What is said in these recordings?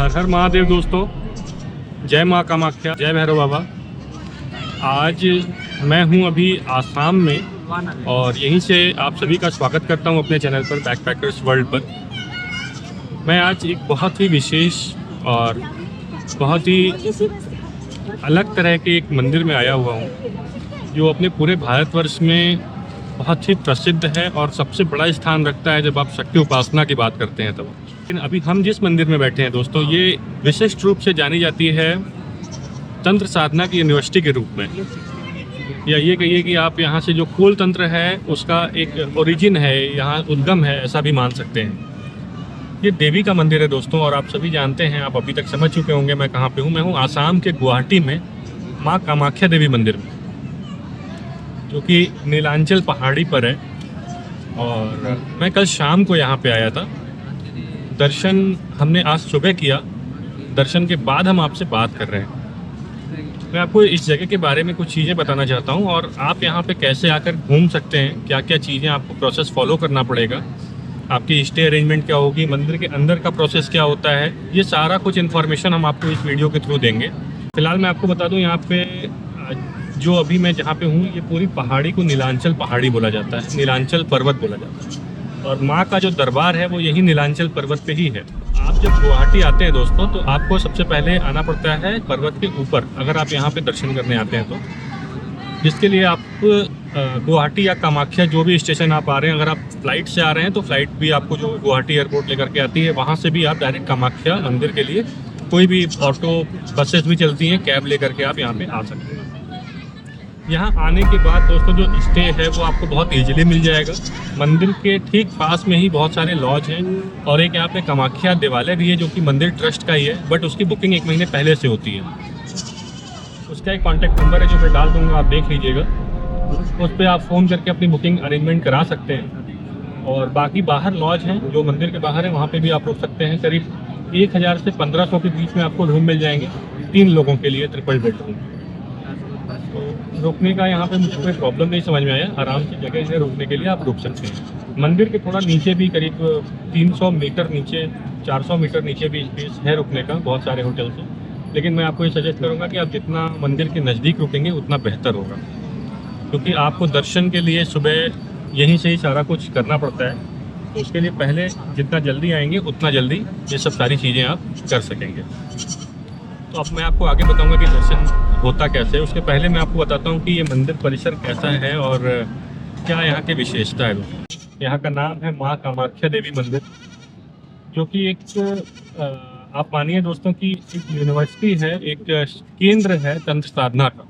हर हर महादेव दोस्तों, जय माँ कामाख्या, जय भैरव बाबा। आज मैं हूँ अभी आसाम में और यहीं से आप सभी का स्वागत करता हूँ अपने चैनल पर बैकपैकर्स वर्ल्ड पर। मैं आज एक बहुत ही विशेष और बहुत ही अलग तरह के एक मंदिर में आया हुआ हूँ जो अपने पूरे भारतवर्ष में बहुत ही प्रसिद्ध है और सबसे बड़ा स्थान रखता है जब आप शक्ति उपासना की बात करते हैं तब। लेकिन अभी हम जिस मंदिर में बैठे हैं दोस्तों, ये विशिष्ट रूप से जानी जाती है तंत्र साधना की यूनिवर्सिटी के रूप में, या ये कहिए कि आप यहाँ से जो कोल तंत्र है उसका एक ओरिजिन है, यहाँ उद्गम है, ऐसा भी मान सकते हैं। ये देवी का मंदिर है दोस्तों, और आप सभी जानते हैं, आप अभी तक समझ चुके होंगे मैं कहाँ पे हूँ। मैं हूँ आसाम के गुवाहाटी में माँ कामाख्या देवी मंदिर में, जो कि नीलांचल पहाड़ी पर है। और मैं कल शाम को यहाँ पे आया था। दर्शन हमने आज सुबह किया। दर्शन के बाद हम आपसे बात कर रहे हैं। मैं आपको इस जगह के बारे में कुछ चीज़ें बताना चाहता हूँ और आप यहाँ पे कैसे आकर घूम सकते हैं, क्या क्या चीज़ें आपको प्रोसेस फॉलो करना पड़ेगा, आपकी स्टे अरेंजमेंट क्या होगी, मंदिर के अंदर का प्रोसेस क्या होता है, ये सारा कुछ इन्फॉर्मेशन हम आपको इस वीडियो के थ्रू देंगे। फिलहाल मैं आपको बता दूँ, यहाँ पे जो अभी मैं जहाँ पे हूँ, ये पूरी पहाड़ी को नीलांचल पहाड़ी बोला जाता है, नीलांचल पर्वत बोला जाता है। और माँ का जो दरबार है वो यही नीलांचल पर्वत पे ही है। आप जब गुवाहाटी आते हैं दोस्तों, तो आपको सबसे पहले आना पड़ता है पर्वत के ऊपर, अगर आप यहाँ पे दर्शन करने आते हैं तो। जिसके लिए आप गुवाहाटी या कामाख्या जो भी स्टेशन आप आ रहे हैं, अगर आप फ्लाइट से आ रहे हैं तो फ्लाइट भी आपको जो गुवाहाटी एयरपोर्ट लेकर के आती है, वहाँ से भी आप डायरेक्ट कामाख्या मंदिर के लिए कोई भी ऑटो बसेस भी चलती हैं, कैब लेकर के आप यहाँ पे आ सकते हैं। यहाँ आने के बाद दोस्तों जो स्टे है वो आपको बहुत इजीली मिल जाएगा। मंदिर के ठीक पास में ही बहुत सारे लॉज हैं और एक यहाँ पे कामाख्या देवालय भी है, जो कि मंदिर ट्रस्ट का ही है, बट उसकी बुकिंग 1 महीने पहले से होती है। उसका एक कॉन्टैक्ट नंबर है जो मैं डाल दूँगा, आप देख लीजिएगा। उस पर आप फ़ोन करके अपनी बुकिंग अरेंजमेंट करा सकते हैं। और बाकी बाहर लॉज हैं जो मंदिर के बाहर है, वहाँ पर भी आप रुक सकते हैं। करीब 1000 से 1500 के बीच में आपको रूम मिल जाएंगे 3 लोगों के लिए, ट्रिपल बेडरूम। तो रुकने का यहाँ पे मुझे कोई प्रॉब्लम नहीं समझ में आया, आराम से जगह है रुकने के लिए, आप रुक सकते हैं। मंदिर के थोड़ा नीचे भी करीब 300 मीटर नीचे, 400 मीटर नीचे भी स्पेस है रुकने का, बहुत सारे होटल्स हैं। लेकिन मैं आपको ये सजेस्ट करूँगा कि आप जितना मंदिर के नज़दीक रुकेंगे उतना बेहतर होगा, क्योंकि आपको दर्शन के लिए सुबह यहीं से ही सारा कुछ करना पड़ता है। तो उसके लिए पहले जितना जल्दी आएंगे उतना जल्दी ये सब सारी चीज़ें आप कर सकेंगे। तो अब मैं आपको आगे बताऊंगा कि दर्शन होता कैसे है। उसके पहले मैं आपको बताता हूँ कि ये मंदिर परिसर कैसा है और क्या यहाँ की विशेषता है। यहाँ का नाम है माँ कामाख्या देवी मंदिर, जो कि एक आप मानिए दोस्तों कि एक यूनिवर्सिटी है, एक केंद्र है तंत्र साधना का,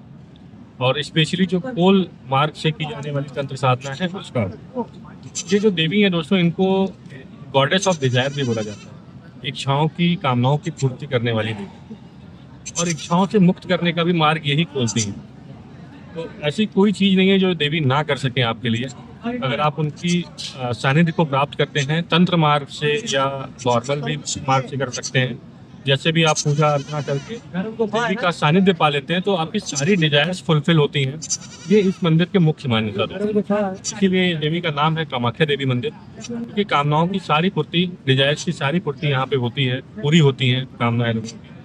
और स्पेशली जो कोल मार्ग से की जाने वाली तंत्र साधना है उसका। ये जो देवी है दोस्तों, इनको गॉडेस ऑफ डिजायर भी बोला जाता है, इच्छाओं की, कामनाओं की पूर्ति करने वाली देवी, और इच्छाओं से मुक्त करने का भी मार्ग यही खोलती हैं। तो ऐसी कोई चीज़ नहीं है जो देवी ना कर सकें आपके लिए, अगर आप उनकी सानिध्य को प्राप्त करते हैं तंत्र मार्ग से या नॉर्मल भी मार्ग से कर सकते हैं। जैसे भी आप पूजा अर्चना करके देवी का सानिध्य पा लेते हैं तो आपकी सारी डिजायर्स फुलफिल होती हैं। ये इस मंदिर के मुख्य मान्यता है, इसीलिए देवी का नाम है कामाख्या देवी मंदिर, क्योंकि कामनाओं की सारी पूर्ति, डिजायर्स की सारी पूर्ति यहाँ पे होती है, पूरी होती हैं कामनाएं लोगों की।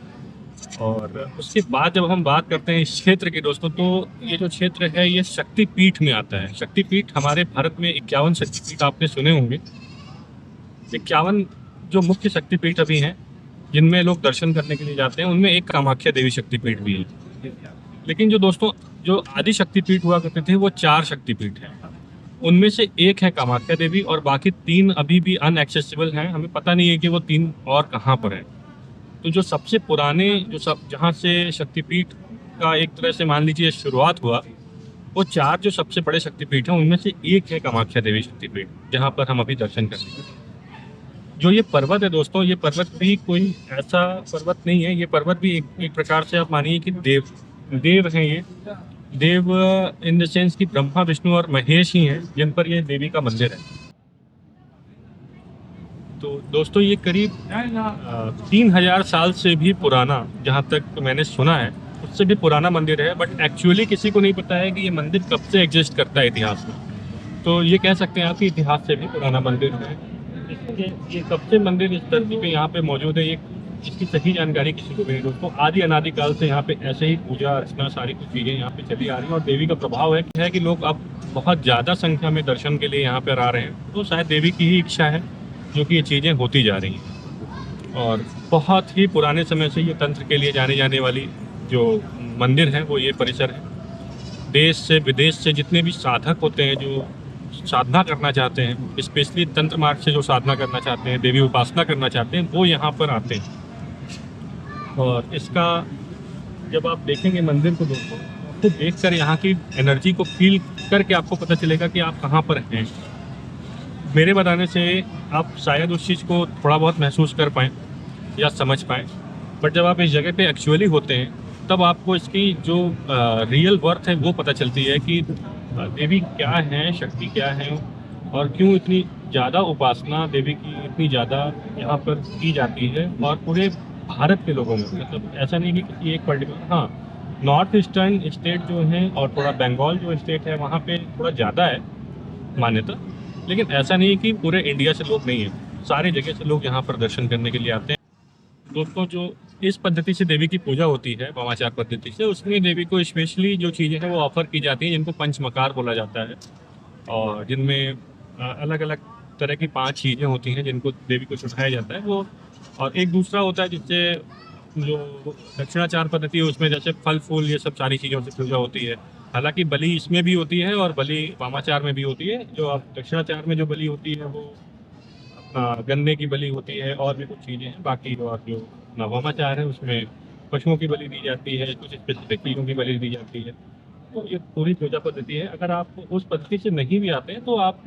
और उसके बाद जब हम बात करते हैं इस क्षेत्र के दोस्तों, तो ये जो क्षेत्र है ये शक्तिपीठ में आता है। शक्तिपीठ हमारे भारत में 51 शक्तिपीठ आपने सुने होंगे। 51 जो मुख्य शक्तिपीठ अभी हैं जिनमें लोग दर्शन करने के लिए जाते हैं, उनमें एक कामाख्या देवी शक्तिपीठ भी है। लेकिन जो दोस्तों जो आदि शक्तिपीठ हुआ करते थे वो 4 शक्तिपीठ हैं, उनमें से एक है कामाख्या देवी और बाकी 3 अभी भी अनएक्सेसिबल हैं। हमें पता नहीं है कि वो 3 और कहाँ पर हैं। तो जो सबसे पुराने, जो सब जहाँ से शक्तिपीठ का एक तरह से मान लीजिए शुरुआत हुआ, वो 4 जो सबसे बड़े शक्तिपीठ हैं उनमें से एक है कामाख्या देवी शक्तिपीठ, जहाँ पर हम अभी दर्शन करेंगे। जो ये पर्वत है दोस्तों, ये पर्वत भी कोई ऐसा पर्वत नहीं है, ये पर्वत भी एक प्रकार से आप मानिए कि देव हैं। ये देव इन द सेंस कि ब्रह्मा, विष्णु और महेश ही हैं जिन पर ये देवी का मंदिर है। तो दोस्तों ये करीब 3000 साल से भी पुराना, जहाँ तक मैंने सुना है उससे भी पुराना मंदिर है। बट एक्चुअली किसी को नहीं पता है कि ये मंदिर कब से एग्जिस्ट करता है इतिहास में। तो ये कह सकते हैं आप कि इतिहास से भी पुराना मंदिर है। ये कब से मंदिर इस धरती पे यहाँ पे मौजूद है, ये इसकी सही जानकारी किसी को भी नहीं दोस्तों। आदि अनादि काल से यहाँ पे ऐसे ही पूजा अर्चना सारी कुछ चीज़ें यहाँ पे चली आ रही हैं, और देवी का प्रभाव है कि लोग अब बहुत ज़्यादा संख्या में दर्शन के लिए यहाँ पर आ रहे हैं। तो शायद देवी की ही इच्छा है जो कि ये चीज़ें होती जा रही हैं। और बहुत ही पुराने समय से ये तंत्र के लिए जाने जाने वाली जो मंदिर है वो ये परिसर है। देश से विदेश से जितने भी साधक होते हैं जो साधना करना चाहते हैं, स्पेशली तंत्र मार्ग से जो साधना करना चाहते हैं, देवी उपासना करना चाहते हैं, वो यहाँ पर आते हैं। और इसका जब आप देखेंगे मंदिर को दोस्तों, तो देखकर यहाँ की एनर्जी को फील करके आपको पता चलेगा कि आप कहाँ पर हैं। मेरे बताने से आप शायद उस चीज़ को थोड़ा बहुत महसूस कर पाएँ या समझ पाएँ, बट जब आप इस जगह पे एक्चुअली होते हैं तब आपको इसकी जो रियल वर्थ है वो पता चलती है कि देवी क्या है, शक्ति क्या है, और क्यों इतनी ज़्यादा उपासना देवी की इतनी ज़्यादा यहाँ पर की जाती है। और पूरे भारत के लोगों में, मतलब ऐसा नहीं कि किसी एक पर्टिकुलर, हाँ नॉर्थ ईस्टर्न स्टेट जो है और थोड़ा बंगाल जो स्टेट है वहाँ पे थोड़ा ज़्यादा है मान्यता, लेकिन ऐसा नहीं कि पूरे इंडिया से लोग नहीं हैं, सारे जगह से लोग यहाँ पर दर्शन करने के लिए आते हैं। दोस्तों जो इस पद्धति से देवी की पूजा होती है, वामाचार पद्धति से, उसमें देवी को स्पेशली जो चीज़ें हैं वो ऑफर की जाती हैं जिनको पंचमकार बोला जाता है, और जिनमें अलग अलग तरह की 5 चीज़ें होती हैं जिनको देवी को चढ़ाया जाता है वो। और एक दूसरा होता है जिससे जो दक्षिणाचार पद्धति है उसमें जैसे फल फूल ये सब सारी चीज़ों से पूजा होती है। हालांकि बलि इसमें भी होती है और बलि वामाचार में भी होती है। जो आप दक्षिणाचार में जो बलि होती है वो गन्ने की बलि होती है और भी कुछ चीज़ें हैं। बाकी और जो वामाचार है उसमें पशुओं की बलि दी जाती है, कुछ स्पेसिफिक चीज़ों की बलि दी जाती है। तो ये पूरी पूजा पद्धति है। अगर आप उस पद्धति से नहीं भी आते हैं तो आप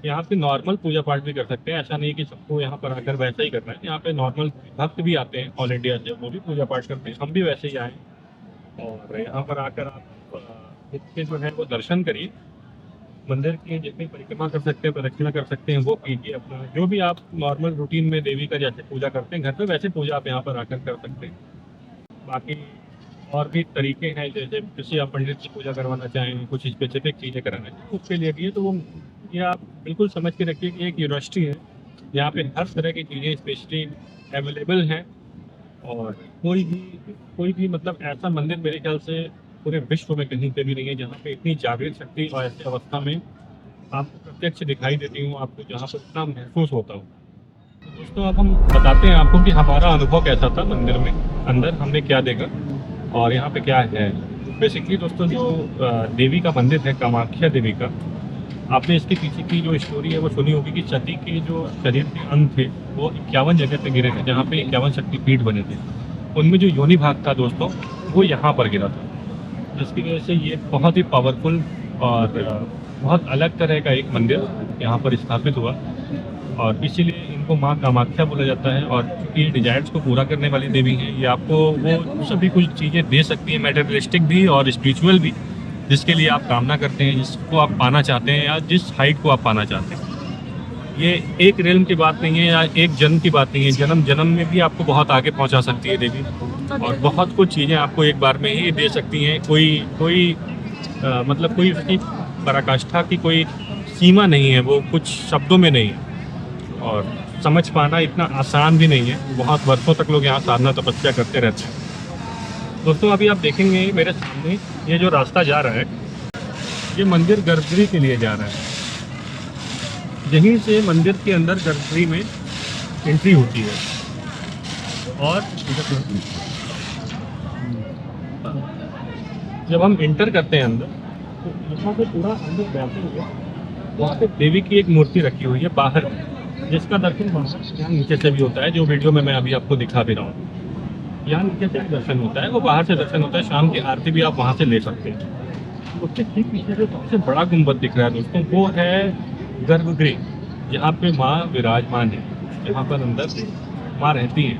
यहाँ पे नॉर्मल पूजा पाठ भी कर सकते हैं। ऐसा नहीं कि सबको यहाँ पर आकर वैसा ही करना है। यहाँ पे नॉर्मल भक्त भी आते हैं ऑल इंडिया से, वो भी पूजा पाठ करते हैं। हम भी वैसे ही आए और यहाँ पर आकर आप इसके जो है वो दर्शन करिए, मंदिर की जितनी परिक्रमा कर सकते हैं, प्रदक्षिणा कर सकते हैं वो कीजिए। अपना जो भी आप नॉर्मल रूटीन में देवी का जैसे पूजा करते हैं घर पे, वैसे पूजा आप यहाँ पर आकर कर सकते हैं। बाकी और भी तरीके हैं, जैसे किसी आप पंडित की पूजा करवाना चाहें, कुछ स्पेसिफिक चीज़ें कराना चाहें उसके लिए भी है। तो वो ये आप बिल्कुल समझ के रखिए कि एक यूनिवर्सिटी है यहाँ पे हर तरह की चीज़ें स्पेशली अवेलेबल हैं। और कोई भी मतलब ऐसा मंदिर मेरे ख्याल से पूरे विश्व में कहीं पे भी नहीं है जहाँ पे इतनी जागृत शक्ति और ऐसी अवस्था में आपको प्रत्यक्ष दिखाई देती हूँ, आपको जहाँ पर इतना महसूस होता हो। तो दोस्तों अब हम बताते हैं आपको कि हमारा अनुभव कैसा था मंदिर में, अंदर हमने क्या देखा और यहाँ पे क्या है। बेसिकली दोस्तों जो देवी का मंदिर है, कामाख्या देवी का, आपने इसके पीछे की जो स्टोरी है वो सुनी होगी कि सती के जो शरीर के अंग थे वो 51 जगह पे गिरे थे, जहाँ पे 51 शक्तिपीठ बने थे। उनमें जो योनि भाग था दोस्तों वो यहाँ पर गिरा था, जिसकी वजह से ये बहुत ही पावरफुल और बहुत अलग तरह का एक मंदिर यहाँ पर स्थापित हुआ। और इसीलिए इनको माँ कामाख्या बोला जाता है। और चूँकि ये डिजायर्स को पूरा करने वाली देवी है, ये आपको वो सभी कुछ चीज़ें दे सकती है, मैटेरियलिस्टिक भी और स्पिरिचुअल भी, जिसके लिए आप कामना करते हैं, जिसको आप पाना चाहते हैं या जिस हाइट को आप पाना चाहते हैं। ये एक रेलम की बात नहीं है या एक जन्म की बात नहीं है, जन्म जन्म में भी आपको बहुत आगे पहुंचा सकती है देवी, और बहुत कुछ चीज़ें आपको एक बार में ही दे सकती हैं। मतलब कोई उसकी पराकाष्ठा की कोई सीमा नहीं है, वो कुछ शब्दों में नहीं है और समझ पाना इतना आसान भी नहीं है। बहुत वर्षों तक लोग यहाँ साधना तपस्या करते रहते हैं। दोस्तों अभी आप देखेंगे मेरे सामने ये जो रास्ता जा रहा है, ये मंदिर गर्भगृह के लिए जा रहा है। यहीं से मंदिर के अंदर गर्भगृह में एंट्री होती है। और जब हम एंटर करते हैं अंदर, तो यहाँ पे पूरा अंदर बैठे हुए वहाँ पे देवी की एक मूर्ति रखी हुई है बाहर, जिसका दर्शन यहाँ नीचे से भी होता है, जो वीडियो में मैं अभी आपको दिखा भी रहा हूँ। यहाँ नीचे से भी दर्शन होता है, वो बाहर से दर्शन होता है। शाम की आरती भी आप वहाँ से ले सकते हैं। उसके ठीक पीछे जो सबसे बड़ा गुंबद दिख रहा है दोस्तों, वो है गर्भगृह, जहाँ पे माँ विराजमान है, जहाँ पर अंदर माँ रहती है।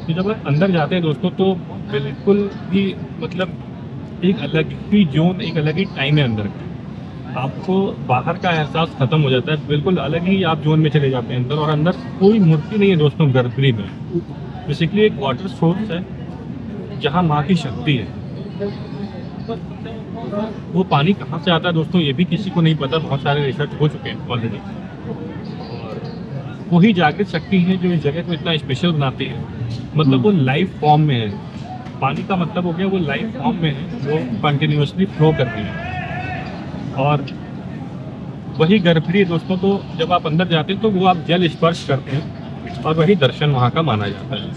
तो जब आप अंदर जाते हैं दोस्तों, तो बिल्कुल ही मतलब एक अलग ही जोन, एक अलग ही टाइम है अंदर का। आपको बाहर का एहसास खत्म हो जाता है, बिल्कुल अलग ही आप जोन में चले जाते हैं अंदर। और अंदर कोई मूर्ति नहीं है दोस्तों गर्भगृह में। बेसिकली एक वाटर सोर्स है जहाँ माँ की शक्ति है। वो पानी कहाँ से आता है दोस्तों ये भी किसी को नहीं पता, बहुत सारे रिसर्च हो चुके हैं ऑलरेडी। और वही जागृत शक्ति है जो इस जगह को इतना स्पेशल बनाती है। मतलब वो लाइव फॉर्म में है। पानी का मतलब हो गया वो लाइव फॉर्म में है, वो कंटिन्यूअसली फ्लो कर रही है। और वही गर्भगृह दोस्तों, तो जब आप अंदर जाते हैं तो वो आप जल स्पर्श करते हैं और वही दर्शन वहाँ का माना जाता है।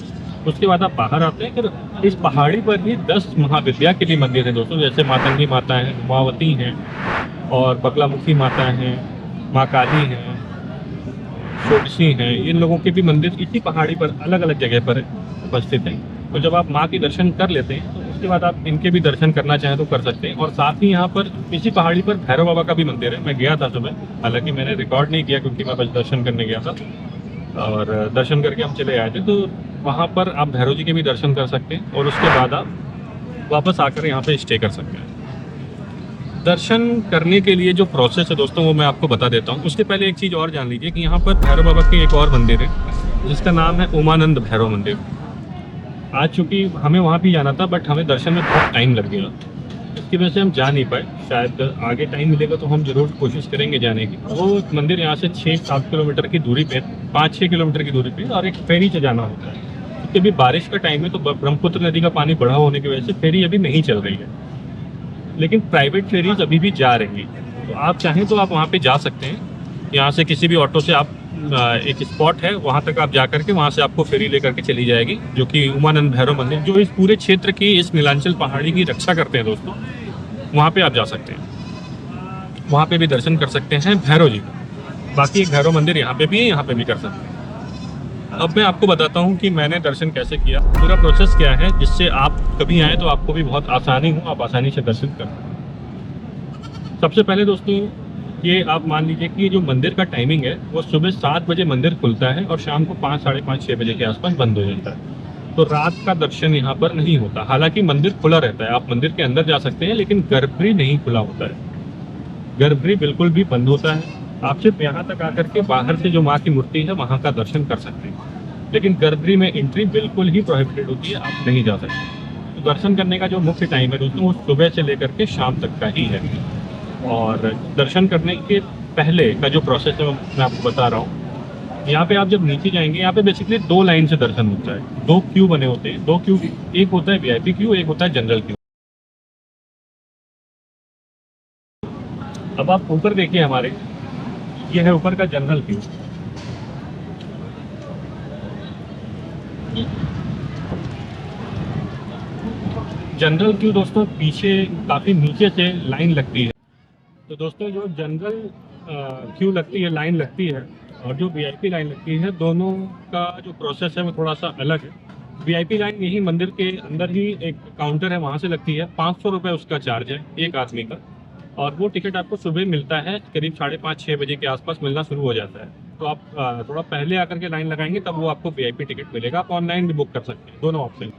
उसके बाद आप बाहर आते हैं। फिर इस पहाड़ी पर ही 10 महाविद्या के भी मंदिर हैं दोस्तों, जैसे मातंगी माता है, उमावती हैं और बगलामुखी माता हैं, माँ काली हैं, षोडशी हैं। इन लोगों के भी मंदिर इसी पहाड़ी पर अलग अलग जगह पर उपस्थित हैं। तो जब आप माँ के दर्शन कर लेते हैं तो उसके बाद आप इनके भी दर्शन करना चाहें तो कर सकते हैं। और साथ ही यहाँ पर इसी पहाड़ी पर भैरव बाबा का भी मंदिर है। मैं गया था सुबह, हालांकि मैंने रिकॉर्ड नहीं किया क्योंकि मैं बस दर्शन करने गया था, और दर्शन करके हम चले आए थे। तो वहाँ पर आप भैरव जी के भी दर्शन कर सकते हैं और उसके बाद आप वापस आकर यहाँ पे स्टे कर सकते हैं। दर्शन करने के लिए जो प्रोसेस है दोस्तों वो मैं आपको बता देता हूँ। उसके पहले एक चीज़ और जान लीजिए कि यहाँ पर भैरव बाबा के एक और मंदिर है जिसका नाम है उमानंद भैरव मंदिर। आज चूँकि हमें वहाँ भी जाना था बट हमें दर्शन में बहुत टाइम लग गया, इसकी वजह से हम जा नहीं पाए। शायद आगे टाइम मिलेगा तो हम जरूर कोशिश करेंगे जाने की। वो मंदिर यहाँ से 6-7 किलोमीटर की दूरी पे, 5-6 किलोमीटर की दूरी पे, और एक फेरी से जाना होता है क्योंकि अभी बारिश का टाइम है तो ब्रह्मपुत्र नदी का पानी बढ़ा होने की वजह से फेरी अभी नहीं चल रही है, लेकिन प्राइवेट फेरीज अभी भी जा रही हैं। तो आप चाहें तो आप वहाँ पे जा सकते हैं। यहाँ से किसी भी ऑटो से आप एक स्पॉट है वहाँ तक आप जा करके वहाँ से आपको फेरी लेकर के चली जाएगी, जो कि उमानंद भैरव मंदिर, जो इस पूरे क्षेत्र की, इस नीलांचल पहाड़ी की रक्षा करते हैं दोस्तों, वहाँ पे आप जा सकते हैं। वहाँ पे भी दर्शन कर सकते हैं भैरव जी का। बाकी एक भैरव मंदिर यहाँ पे भी है, यहाँ पे भी कर सकते हैं। अब मैं आपको बताता हूँ कि मैंने दर्शन कैसे किया, पूरा प्रोसेस क्या है, जिससे आप कभी आए तो आपको भी बहुत आसानी हो, आप आसानी से दर्शन कर सकें। सबसे पहले दोस्तों ये आप मान लीजिए कि जो मंदिर का टाइमिंग है वो सुबह 7 बजे मंदिर खुलता है और शाम को 5, साढ़े 5, 6 बजे के आसपास बंद हो जाता है। तो रात का दर्शन यहाँ पर नहीं होता। हालांकि मंदिर खुला रहता है, आप मंदिर के अंदर जा सकते हैं, लेकिन गर्भगृह नहीं खुला होता है। गर्भगृह बिल्कुल भी बंद होता है। आप सिर्फ यहाँ तक आकर के बाहर से जो माँ की मूर्ति है वहाँ का दर्शन कर सकते हैं, लेकिन गर्भगृह में एंट्री बिल्कुल ही प्रोहिबिटेड होती है, आप नहीं जा सकते। तो दर्शन करने का जो मुख्य टाइम है दोस्तों वो सुबह से लेकर के शाम तक का ही है। और दर्शन करने के पहले का जो प्रोसेस है मैं आपको बता रहा हूँ। यहाँ पे आप जब नीचे जाएंगे, यहाँ पे बेसिकली 2 लाइन से दर्शन होता है, 2 क्यू बने होते हैं। 2 क्यू, एक होता है वीआईपी क्यू, एक होता है जनरल क्यू। अब आप ऊपर देखिए हमारे, ये है ऊपर का जनरल क्यू। जनरल क्यू दोस्तों पीछे काफ़ी नीचे से लाइन लगती है। तो दोस्तों जो जनरल क्यू लगती है, लाइन लगती है, और जो वीआईपी लाइन लगती है, दोनों का जो प्रोसेस है वो थोड़ा सा अलग है। वीआईपी लाइन यही मंदिर के अंदर ही एक काउंटर है, वहाँ से लगती है। 500 रुपये उसका चार्ज है एक आदमी का, और वो टिकट आपको सुबह मिलता है, करीब 5:30-6 बजे के आसपास मिलना शुरू हो जाता है। तो आप थोड़ा पहले आकर के लाइन लगाएंगे तब वो आपको वीआईपी टिकट मिलेगा। आप ऑनलाइन भी बुक कर सकते हैं, दोनों ऑप्शन।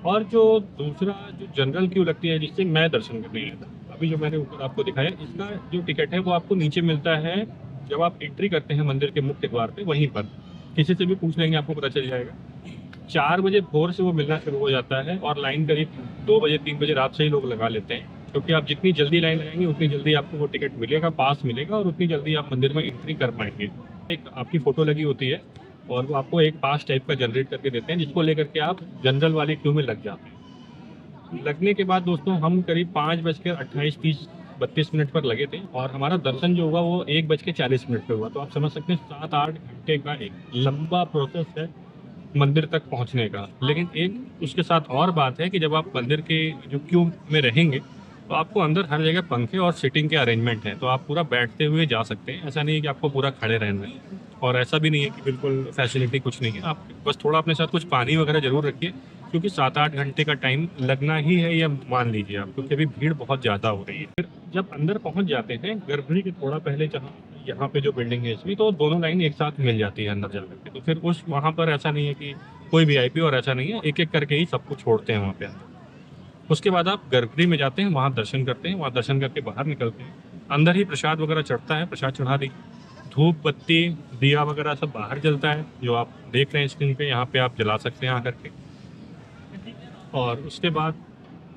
और जो दूसरा जो जनरल क्यू लगती है जिससे मैं दर्शन करने गया था, अभी जो मैंने ऊपर आपको दिखाया, इसका जो टिकट है वो आपको नीचे मिलता है जब आप एंट्री करते हैं मंदिर के मुख्य द्वार पे। वहीं पर किसी से भी पूछ लेंगे, आपको पता चल जाएगा। 4 बजे भोर से वो मिलना शुरू हो जाता है और लाइन करीब 2 बजे 3 बजे रात से ही लोग लगा लेते हैं, क्योंकि आप जितनी जल्दी लाइन लगाएंगे उतनी जल्दी आपको वो टिकट मिलेगा, पास मिलेगा, और उतनी जल्दी आप मंदिर में एंट्री कर पाएंगे। एक आपकी फ़ोटो लगी होती है और वो आपको एक पास टाइप का जनरेट करके देते हैं, जिसको लेकर के आप जनरल वाली क्यू में लग जाते हैं। लगने के बाद दोस्तों हम करीब 5:28-30-32 पर लगे थे, और हमारा दर्शन जो हुआ वो 1:40 पे हुआ। तो आप समझ सकते हैं 7-8 घंटे का एक लंबा प्रोसेस है मंदिर तक पहुंचने का। लेकिन एक उसके साथ और बात है कि जब आप मंदिर के जो क्यू में रहेंगे तो आपको अंदर हर जगह पंखे और सीटिंग के अरेंजमेंट हैं, तो आप पूरा बैठते हुए जा सकते हैं। ऐसा नहीं है कि आपको पूरा खड़े रहना है, और ऐसा भी नहीं है कि बिल्कुल फैसिलिटी कुछ नहीं है। आप बस थोड़ा अपने साथ कुछ पानी वगैरह जरूर रखिए, क्योंकि 7-8 घंटे का टाइम लगना ही है, ये मान लीजिए आप, क्योंकि अभी भीड़ बहुत ज़्यादा हो रही है। फिर जब अंदर पहुंच जाते हैं गर्भगृह के थोड़ा पहले, जहाँ यहाँ पे जो बिल्डिंग है इसमें, तो दोनों लाइन एक साथ मिल जाती है अंदर जाकर के। तो फिर उस वहाँ पर ऐसा नहीं है कि कोई वीआईपी, और ऐसा नहीं है, एक एक करके ही सबको छोड़ते हैं वहाँ पे अंदर। उसके बाद आप गर्भगृह में जाते हैं, वहाँ दर्शन करते हैं, वहाँ दर्शन करके बाहर निकलते हैं। अंदर ही प्रसाद वगैरह चढ़ता है, प्रसाद चढ़ा दी, धूप बत्ती दिया वगैरह सब बाहर जलता है, जो आप देख रहे हैं स्क्रीन पे, यहाँ पे आप जला सकते हैं आकर के। और उसके बाद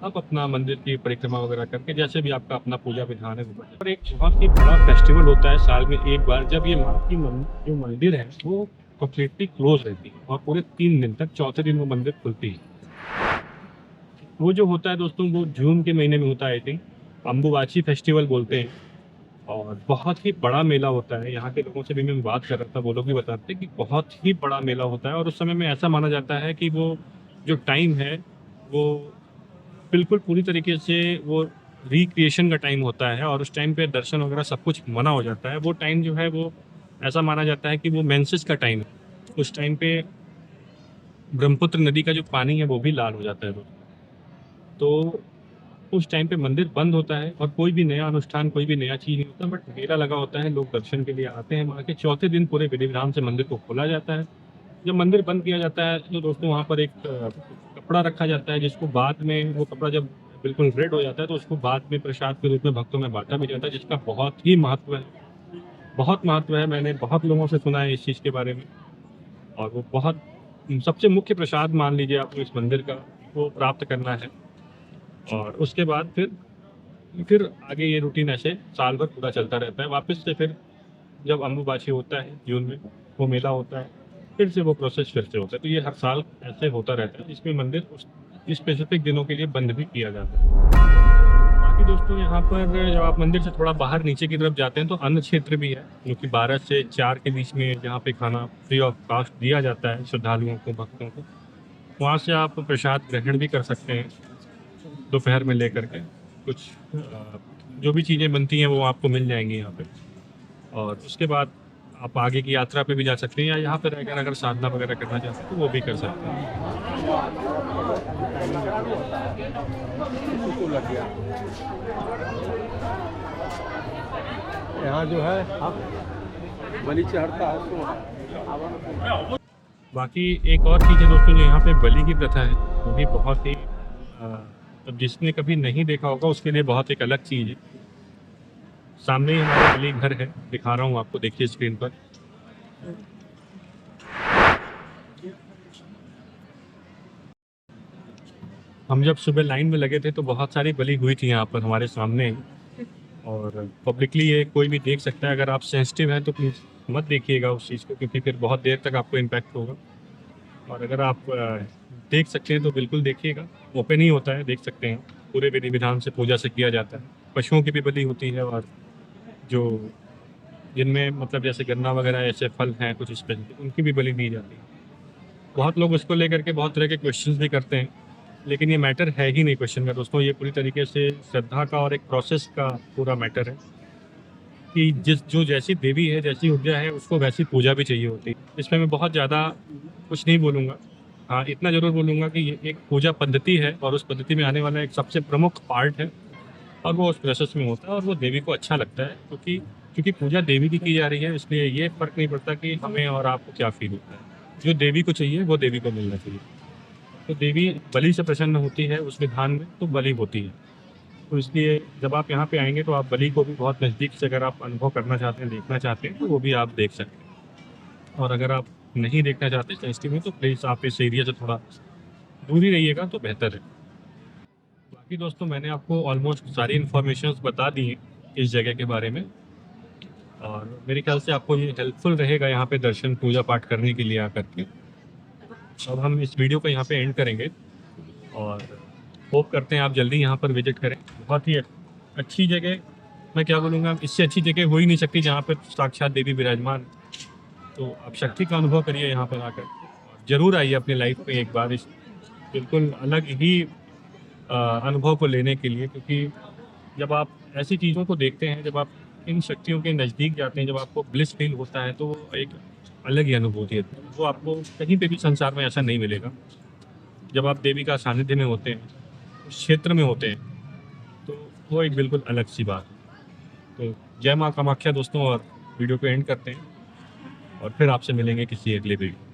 आप अपना मंदिर की परिक्रमा वगैरह करके जैसे भी आपका अपना पूजा विधान है वो करें। और एक बहुत ही बड़ा फेस्टिवल होता है साल में एक बार, जब ये माँ की जो मंदिर है वो कम्प्लीटली क्लोज रहती है और पूरे 3 दिन तक, चौथे दिन वो मंदिर खुलती है। वो जो होता है दोस्तों, वो जून के महीने में होता है, आई थिंक अम्बुबाची फेस्टिवल बोलते हैं। और बहुत ही बड़ा मेला होता है। यहाँ के लोगों से भी मैं बात कर रहा था, वो लोग भी बताते हैं कि बहुत ही बड़ा मेला होता है। और उस समय में ऐसा माना जाता है कि वो जो टाइम है वो बिल्कुल पूरी तरीके से वो रिक्रिएशन का टाइम होता है, और उस टाइम पे दर्शन वगैरह सब कुछ मना हो जाता है। वो टाइम जो है वो ऐसा माना जाता है कि वो मेंसेस का टाइम है। उस टाइम पे ब्रह्मपुत्र नदी का जो पानी है वो भी लाल हो जाता है तो उस टाइम पे मंदिर बंद होता है और कोई भी नया अनुष्ठान, कोई भी नया चीज़ नहीं होता, बट मेला लगा होता है। लोग दर्शन के लिए आते हैं। वहाँ के चौथे दिन पूरे विधि विधान से मंदिर को खोला जाता है। जब मंदिर बंद किया जाता है तो दोस्तों वहाँ पर एक कपड़ा रखा जाता है, जिसको बाद में वो कपड़ा जब बिल्कुल रेड हो जाता है तो उसको बाद में प्रसाद के रूप में भक्तों में बांटा भी जाता है, जिसका बहुत ही महत्व है। बहुत महत्व है, मैंने बहुत लोगों से सुना है इस चीज़ के बारे में। और वो बहुत सबसे मुख्य प्रसाद मान लीजिए आपको इस मंदिर का, वो प्राप्त करना है। और उसके बाद फिर आगे ये रूटीन ऐसे साल भर पूरा चलता रहता है। वापस से फिर जब अम्बुबाची होता है जून में, वो मेला होता है, फिर से वो प्रोसेस फिर से होता है। तो ये हर साल ऐसे होता रहता है। इसमें मंदिर उस स्पेसिफिक दिनों के लिए बंद भी किया जाता है। बाकी दोस्तों यहाँ पर जब आप मंदिर से थोड़ा बाहर नीचे की तरफ जाते हैं तो अन्न क्षेत्र भी है, जो कि 12 से 4 के बीच में जहाँ पे खाना फ्री ऑफ कॉस्ट दिया जाता है श्रद्धालुओं को, भक्तों को। वहाँ से आप प्रसाद ग्रहण भी कर सकते हैं दोपहर में लेकर के। कुछ जो भी चीज़ें बनती हैं वो आपको मिल जाएंगी यहाँ पे। और उसके बाद आप आगे की यात्रा पे भी जा सकते हैं, या यहाँ पे रहकर अगर साधना वगैरह करना चाहते हैं तो वो भी कर सकते हैं। यहाँ जो है बलि चढ़ता है। बाकी एक और चीज़ है दोस्तों, जो यहाँ पे बलि की प्रथा है वो भी बहुत ही अब जिसने कभी नहीं देखा होगा उसके लिए बहुत एक अलग चीज़ है। सामने ही हमारा बलि घर है, दिखा रहा हूँ आपको, देखिए स्क्रीन पर। हम जब सुबह लाइन में लगे थे तो बहुत सारी बलि हुई थी यहाँ पर हमारे सामने ही। और पब्लिकली ये कोई भी देख सकता है। अगर आप सेंसिटिव हैं तो प्लीज़ मत देखिएगा उस चीज़ को, क्योंकि फिर बहुत देर तक आपको इम्पैक्ट होगा। और अगर आप देख सकते हैं तो बिल्कुल देखिएगा, ओपन ही होता है, देख सकते हैं। पूरे विधि विधान से पूजा से किया जाता है। पशुओं की भी बलि होती है, और जो जिनमें मतलब जैसे गन्ना वगैरह ऐसे फल हैं कुछ स्पेसिफिक, उनकी भी बलि दी जाती है। बहुत लोग उसको लेकर के बहुत तरह के क्वेश्चंस भी करते हैं, लेकिन ये मैटर है ही नहीं क्वेश्चन का दोस्तों। ये पूरी तरीके से श्रद्धा का और एक प्रोसेस का पूरा मैटर है कि जो जैसी देवी है, जैसी ऊर्जा है, उसको वैसी पूजा भी चाहिए होती है। इसमें मैं बहुत ज़्यादा कुछ नहीं बोलूँगा। हाँ, इतना ज़रूर बोलूँगा कि ये एक पूजा पद्धति है, और उस पद्धति में आने वाला एक सबसे प्रमुख पार्ट है, और वो उस प्रोसेस में होता है। और वो देवी को अच्छा लगता है, क्योंकि पूजा देवी की जा रही है, इसलिए ये फ़र्क नहीं पड़ता कि हमें और आपको क्या फील होता है। जो देवी को चाहिए वो देवी को मिलना चाहिए। तो देवी बलि से प्रसन्न होती है उस विधान में, तो बलि होती है। तो इसलिए जब आप यहाँ पे आएंगे तो आप बलि को भी बहुत नज़दीक से अगर आप अनुभव करना चाहते हैं, देखना चाहते हैं, तो वो भी आप देख सकते हैं। और अगर आप नहीं देखना चाहते सेंसिटिव में, तो प्लीज़ आप इस एरिया से थोड़ा दूर ही रहिएगा तो बेहतर है। बाकी दोस्तों मैंने आपको ऑलमोस्ट सारी इन्फॉर्मेशन बता दी हैं इस जगह के बारे में, और मेरे ख्याल से आपको ये हेल्पफुल रहेगा यहाँ पे दर्शन पूजा पाठ करने के लिए आकर के। अब हम इस वीडियो को यहाँ पे एंड करेंगे, और होप करते हैं आप जल्दी यहाँ पर विजिट करें। बहुत ही अच्छी जगह, मैं क्या बोलूँगा, इससे अच्छी जगह हो ही नहीं सकती जहाँ पर साक्षात देवी विराजमान। तो आप शक्ति का अनुभव करिए यहाँ पर आकर। ज़रूर आइए अपनी लाइफ में एक बार इस बिल्कुल अलग ही अनुभव को लेने के लिए, क्योंकि जब आप ऐसी चीज़ों को देखते हैं, जब आप इन शक्तियों के नज़दीक जाते हैं, जब आपको ब्लिस फील होता है, तो वो एक अलग ही अनुभूति है। वो आपको कहीं पे भी संसार में ऐसा नहीं मिलेगा। जब आप देवी का सानिध्य में होते हैं, उस क्षेत्र में होते हैं, तो वो एक बिल्कुल अलग सी बात है। तो जय माँ कामाख्या दोस्तों, और वीडियो को एंड करते हैं, और फिर आपसे मिलेंगे किसी अगले वीडियो।